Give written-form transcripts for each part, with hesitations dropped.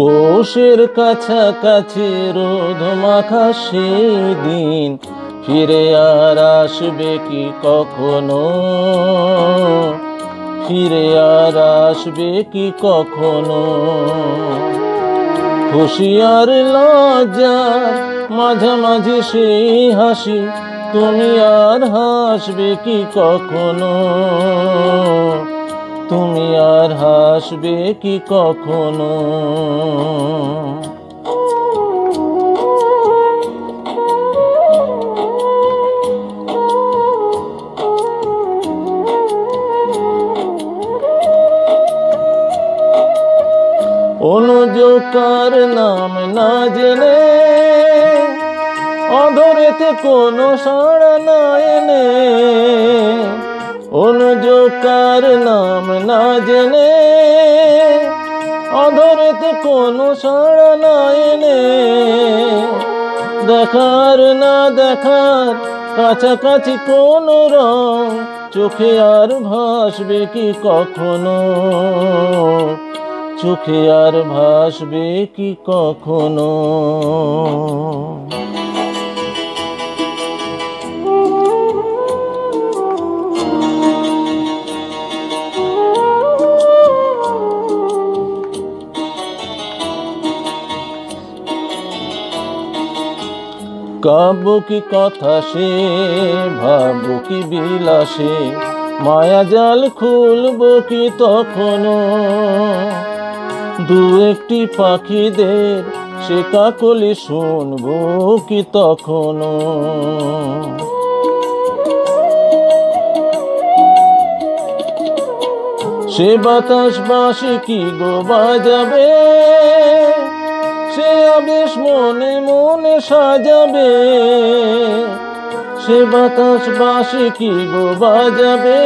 পৌষের কাছাকাছি রোদ মাখা সেই দিন ফিরে আর আসবে কি কখনো? ফিরে আর আসবে কি কখনো? খুশি আর লজ্জার মাঝামাঝি সেই হাসি, তুমি আর হাসবে কি কখনো? তুমি আর হাসবে কি কখনো? অনুযোগকার নাম না জেনে অধরেতে কোনো সাড়া না এনে, অনুযোগকার নাম না জেনে অধরেতে কোনো সাড়া না এনে, দেখার না দেখার কাছাকাছি কোনো রং চোখে আর ভাসবে কি কখনো? চোখে আর ভাসবে কি কখনো? কাব্য কি কথা সে, ভাবব কি বিলাসে, মায়া জাল খুলব কি তখনো? দু একটি পাখিদের সে কাকলি শুনবো কি তখনো? সে বাতাস বাঁশি কি গো বাজাবে, সে আবেশ মনে মনে সাজাবে। সে বাতাস বাঁশি কি গো বাজাবে,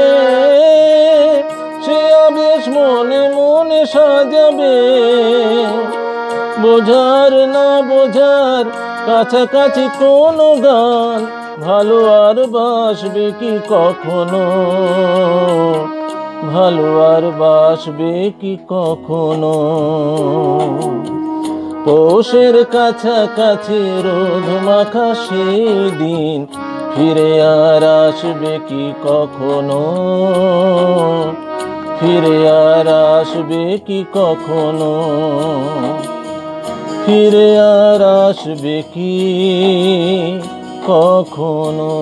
সে আবেশ মনে মনে সাজাবে। বোঝার না বোঝার কাছাকাছি কোনো গান ভালো আর বাসবে কি কখনো? ভালো আর বাসবে কি কখনো? পৌষের কাছাকাছি রোদ মাখা সেই দিন ফিরে আর আসবে কি কখনো? ফিরে আর আসবে কি কখনো? ফিরে আর আসবে কি কখনো?